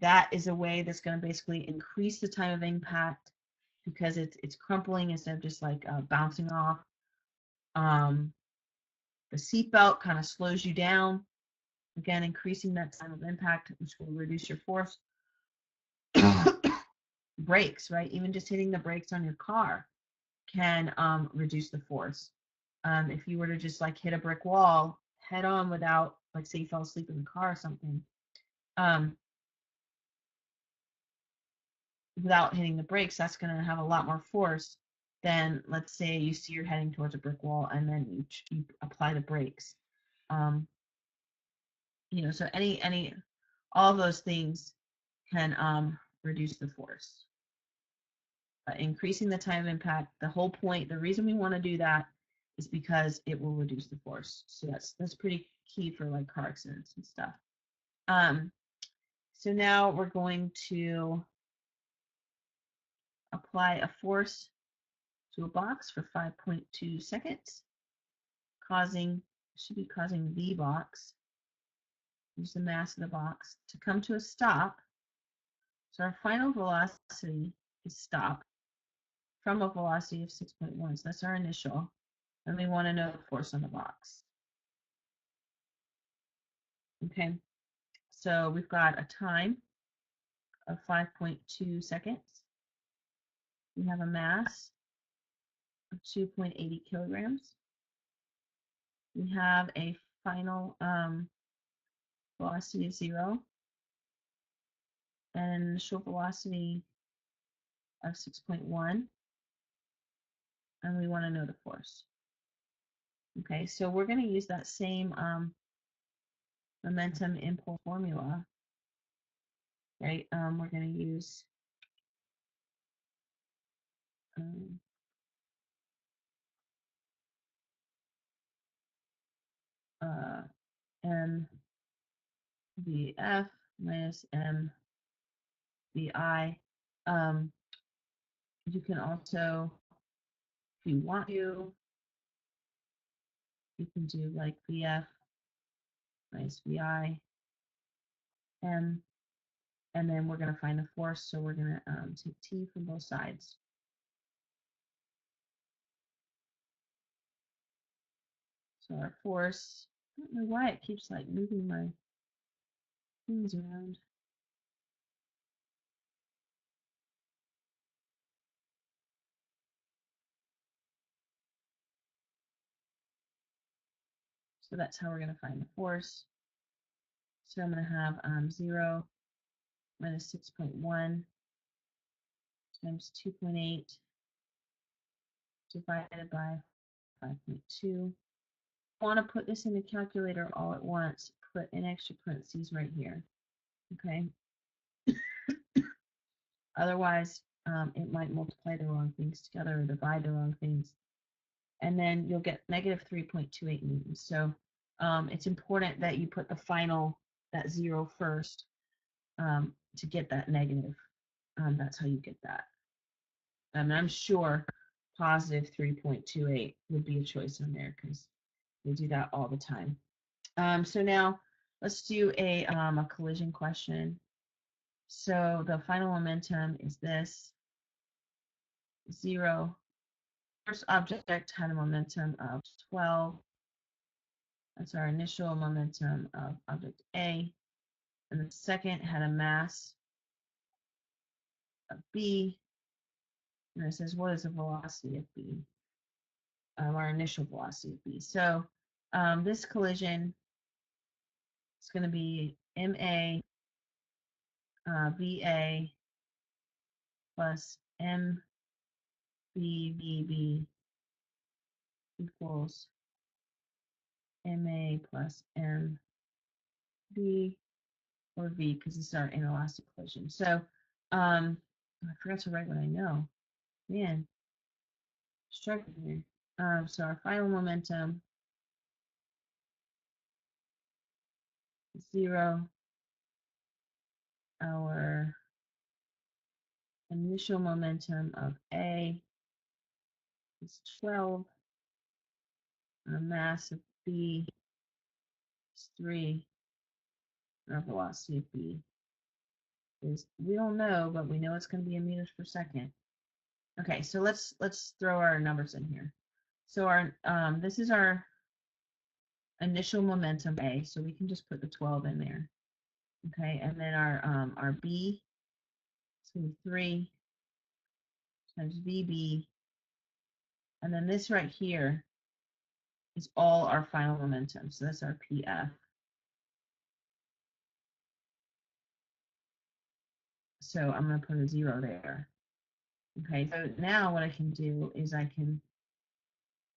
That is a way that's going to basically increase the time of impact because it's crumpling instead of just like bouncing off. Um, the seatbelt kind of slows you down, again increasing that time of impact, which will reduce your force. Brakes, right? Even just hitting the brakes on your car can reduce the force. If you were to just like hit a brick wall head on without, like, say you fell asleep in the car or something, um, without hitting the brakes, that's going to have a lot more force than, let's say, you see you're heading towards a brick wall and then you apply the brakes. Um, you know, so all those things can reduce the force. Increasing the time of impact, the whole point, the reason we want to do that is because it will reduce the force. So that's pretty key for like car accidents and stuff. So now we're going to apply a force to a box for 5.2 seconds, should be causing the box, use the mass of the box, to come to a stop. So our final velocity is stop from a velocity of 6.1. So that's our initial. And we want to know the force on the box. Okay, so we've got a time of 5.2 seconds. We have a mass of 2.80 kilograms. We have a final velocity of 0 and an initial velocity of 6.1, and we want to know the force. Okay, so we're going to use that same momentum impulse formula, right? We're going to use mvf minus mvi. You can also, if you want to, you can do like vf minus vi m, and then we're going to find the force, so we're going to take t from both sides. So our force, I don't know why it keeps like moving my things around. So that's how we're going to find the force. So I'm going to have 0 minus 6.1 times 2.8 divided by 5.2. I want to put this in the calculator all at once, put an extra parentheses right here. Okay. Otherwise, it might multiply the wrong things together or divide the wrong things. And then you'll get negative 3.28 newtons. So it's important that you put the final, that 0 first, to get that negative. That's how you get that. And I'm sure positive 3.28 would be a choice on there because they do that all the time. So now let's do a collision question. So the final momentum is this: 0. First object had a momentum of 12. That's our initial momentum of object A. And the second had a mass of B. And it says, what is the velocity of B? Our initial velocity of B. So this collision It's going to be MA VA plus MBVB equals MA plus MB or V, because this is our inelastic collision. So I forgot to write what I know. Man, struggling here. So our final momentum is 0. Our initial momentum of A is 12. Our mass of B is 3. Our velocity of B is, we don't know, but we know it's going to be in meters per second. Okay, so let's throw our numbers in here. So our this is our initial momentum A, so we can just put the 12 in there. Okay, and then our B is going to be 3 times VB, and then this right here is all our final momentum. So that's our PF. So I'm going to put a 0 there. Okay, so now what I can do is I can,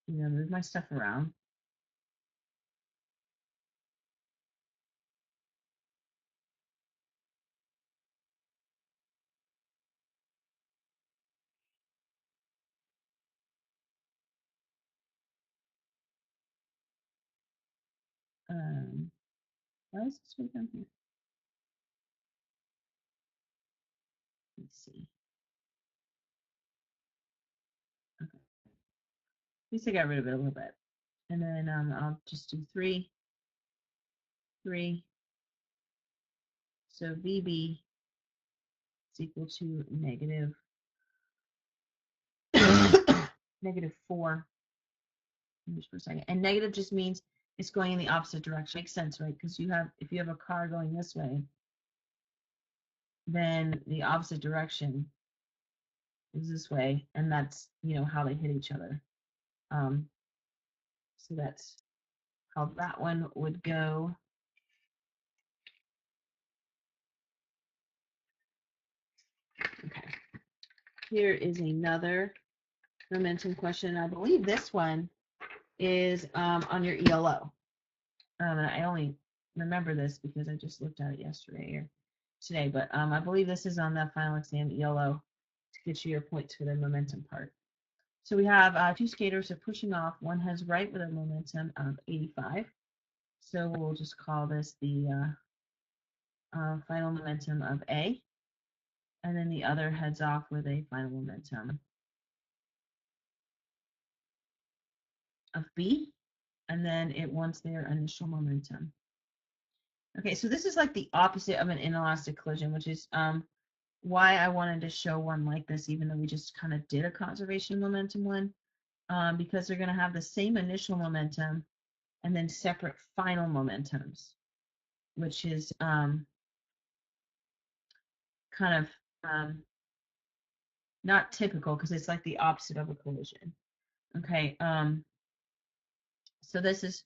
move my stuff around. Why is this way down here? Let's see. Okay. At least I got rid of it a little bit. And then I'll just do 3, 3. So VB is equal to negative negative 4 meters per second. And negative just means it's going in the opposite direction. Makes sense, right? Because if you have a car going this way, then the opposite direction is this way, and that's how they hit each other. So that's how that one would go. Okay. Here is another momentum question. I believe this one is on your ELO. I only remember this because I just looked at it yesterday or today, but I believe this is on the final exam ELO to get you your points for the momentum part. So we have 2 skaters are pushing off. One has right with a momentum of 85. So we'll just call this the final momentum of A. And then the other heads off with a final momentum of B. And then it wants their initial momentum. Okay, so this is like the opposite of an inelastic collision, which is why I wanted to show one like this, even though we just kind of did a conservation momentum one, because they're going to have the same initial momentum and then separate final momentums, which is kind of not typical because it's like the opposite of a collision. Okay, so this is,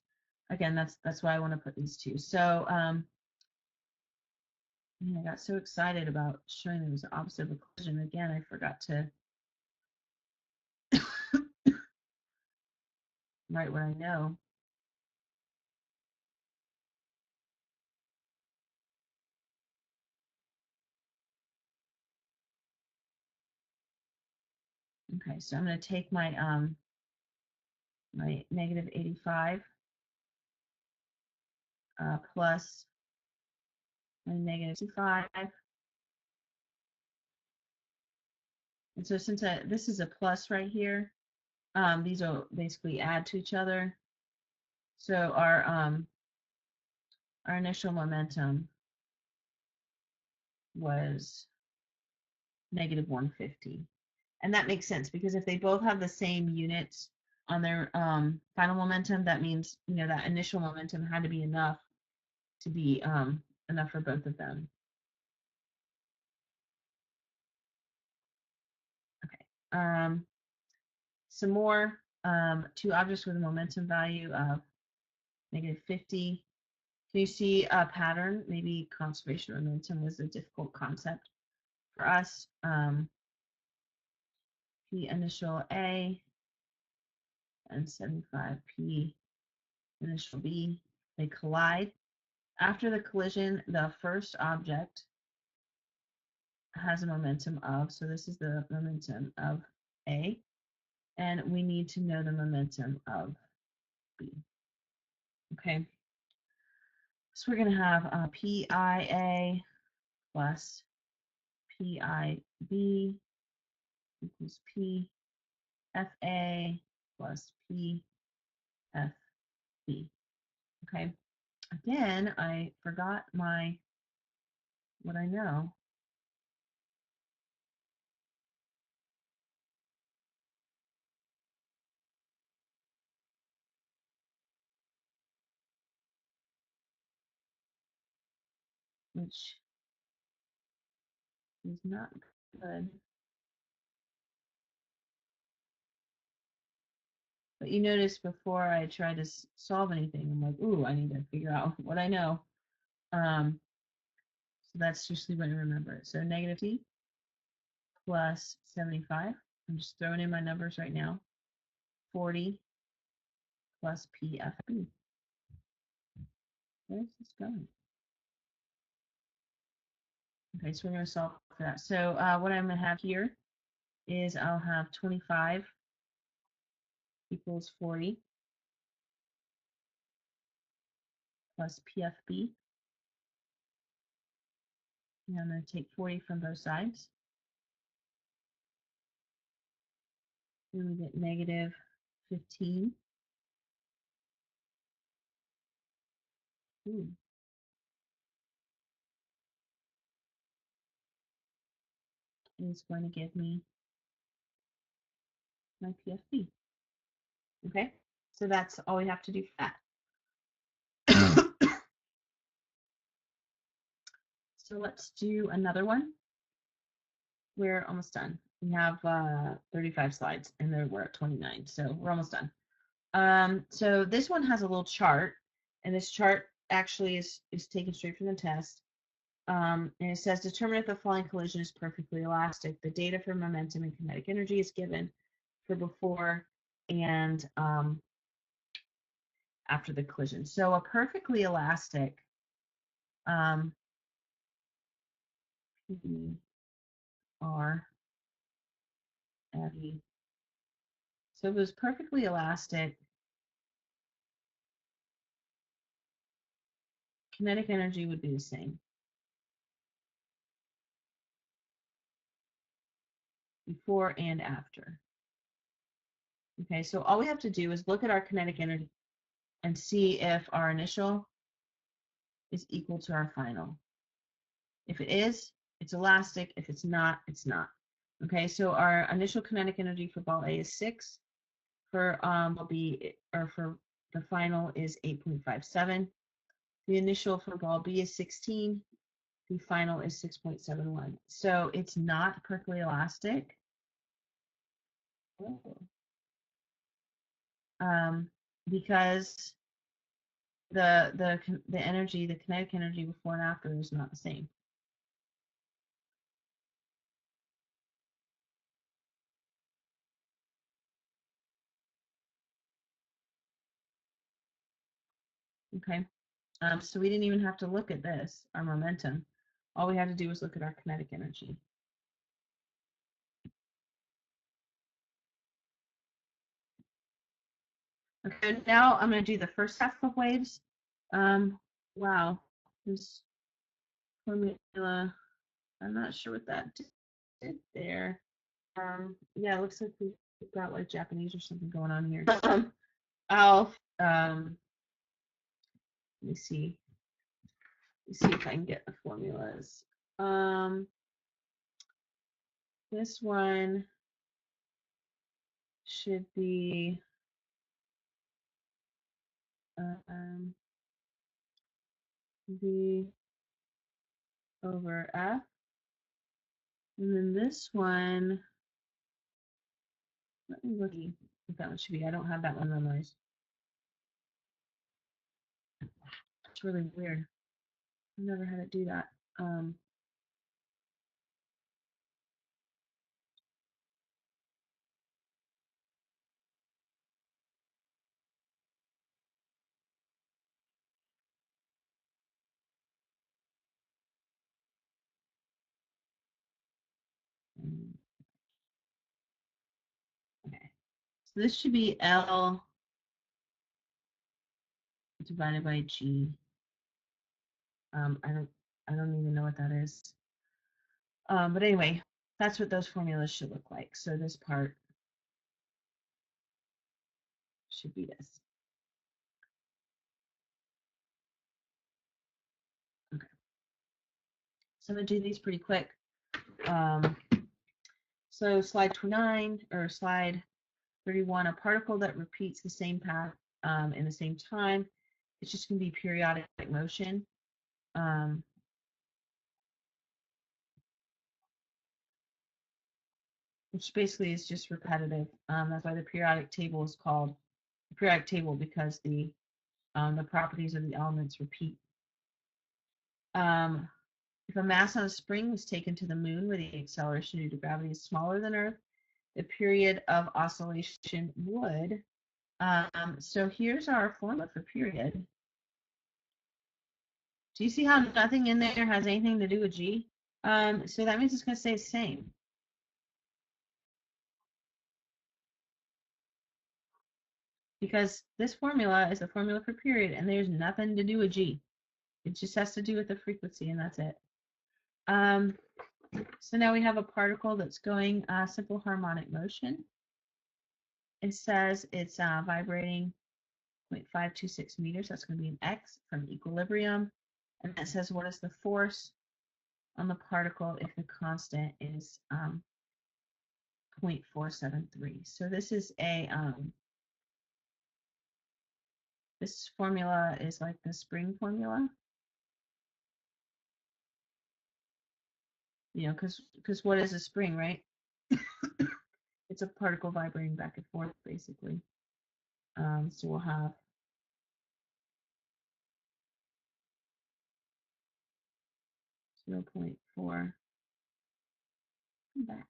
again, that's why I want to put these two. So I got so excited about showing it was the opposite of a collision. Again, I forgot to write what I know. Okay, so I'm going to take my my negative 85 plus my negative 65. And so since this is a plus right here, these will basically add to each other. So our initial momentum was negative 150. And that makes sense because if they both have the same units on their final momentum, that means, that initial momentum had to be enough to be enough for both of them. Okay. Some more, 2 objects with a momentum value of negative 50 Can you see a pattern? Maybe conservation momentum was a difficult concept for us. P initial A and 75 P initial B, they collide. After the collision, the first object has a momentum of, so this is the momentum of A, and we need to know the momentum of B. Okay, so we're going to have PIA plus PIB equals PFA plus PFB. Okay, again, I forgot what I know. Which is not good. But you notice before I try to solve anything, I'm like, ooh, I need to figure out what I know. So that's usually what I remember. So negative t plus 75. I'm just throwing in my numbers right now. 40 plus PFB. Where's this going? Okay, so we're going to solve for that. So what I'm going to have here is I'll have 25 equals 40 plus PFB. And I'm going to take 40 from both sides. Then we get negative 15. Ooh. Is going to give me my PFB. Okay, so that's all we have to do for that. So let's do another one. We're almost done. We have 35 slides and we're at 29, so we're almost done. So this one has a little chart, and this chart actually is taken straight from the test. And it says, determine if the falling collision is perfectly elastic. The data for momentum and kinetic energy is given for before and after the collision. So a perfectly elastic R F E. So if it was perfectly elastic, kinetic energy would be the same before and after. Okay, so all we have to do is look at our kinetic energy and see if our initial is equal to our final. If it is, it's elastic. If it's not, it's not. Okay, so our initial kinetic energy for ball A is 6. For ball B, or for the final is 8.57. The initial for ball B is 16. The final is 6.71. So it's not perfectly elastic. Because the energy, the kinetic energy before and after is not the same. Okay, so we didn't even have to look at this, our momentum. All we had to do was look at our kinetic energy. Okay, now I'm going to do the first half of waves. Wow, this formula, I'm not sure what that did there. Yeah, it looks like we've got like Japanese or something going on here. I'll let me see. Let's see if I can get the formulas. This one should be V over F. And then this one, let me look what that one should be. I don't have that one memorized. It's really weird. I've never had it do that. Okay. So this should be L divided by G. I don't even know what that is. But anyway, that's what those formulas should look like. So this part should be this. Okay. So I'm gonna do these pretty quick. So slide 29 or slide 31, a particle that repeats the same path in the same time. It's just going to be periodic motion. Which basically is just repetitive. That's why the periodic table is called the periodic table, because the properties of the elements repeat. If a mass on a spring was taken to the moon where the acceleration due to gravity is smaller than Earth, the period of oscillation would. So here's our formula for period. Do you see how nothing in there has anything to do with G? So that means it's going to stay the same. Because this formula is the formula for period, and there's nothing to do with G. It just has to do with the frequency, and that's it. So now we have a particle that's going simple harmonic motion. It says it's vibrating 0.526 meters. That's going to be an X from equilibrium. And that says what is the force on the particle if the constant is 0.473. So this is a this formula is like the spring formula. You know, because what is a spring, right? It's a particle vibrating back and forth, basically. So we'll have .4 back.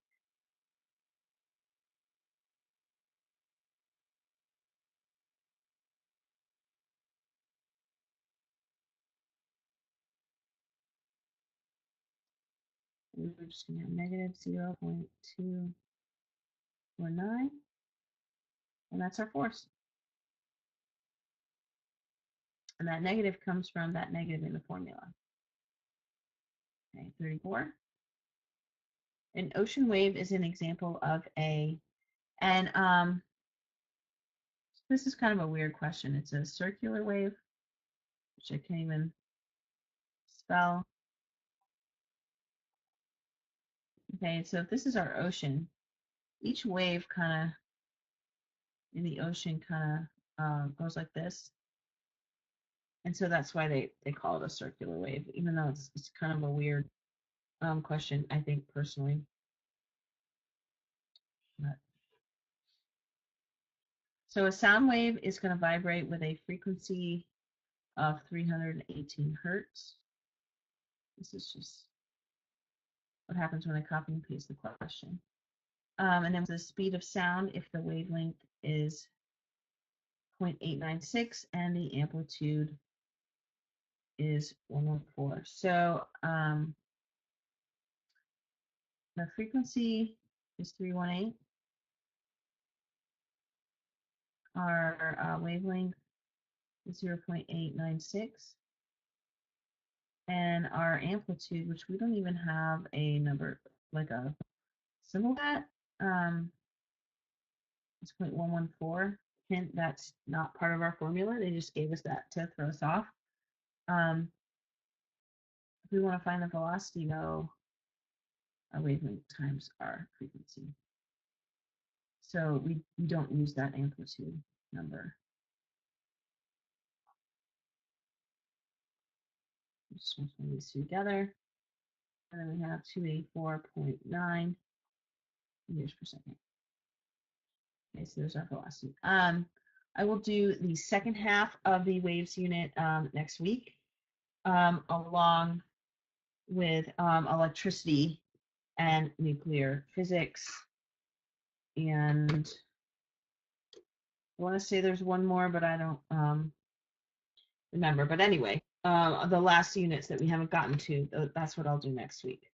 And we're just going to have negative 0.249, and that's our force. And that negative comes from that negative in the formula. Okay, 34. An ocean wave is an example of a, and this is kind of a weird question. It's a circular wave, which I can't even spell. Okay, so if this is our ocean, each wave kind of in the ocean kind of goes like this. And so that's why they call it a circular wave, even though it's kind of a weird question, I think, personally. But. So a sound wave is going to vibrate with a frequency of 318 hertz. This is just what happens when I copy and paste the question. And then the speed of sound if the wavelength is 0.896 and the amplitude is 114. So the frequency is 318. Our wavelength is 0.896. And our amplitude, which we don't even have a number, like a symbol that, is 0.114. Hint, that's not part of our formula. They just gave us that to throw us off. If we want to find the velocity, though, our wavelength times our frequency. So we don't use that amplitude number. Just put these two together. And then we have 284.9 meters per second. Okay, so there's our velocity. I will do the second half of the waves unit next week. along with electricity and nuclear physics. And I want to say there's one more, but I don't remember. But anyway, the last units that we haven't gotten to, that's what I'll do next week.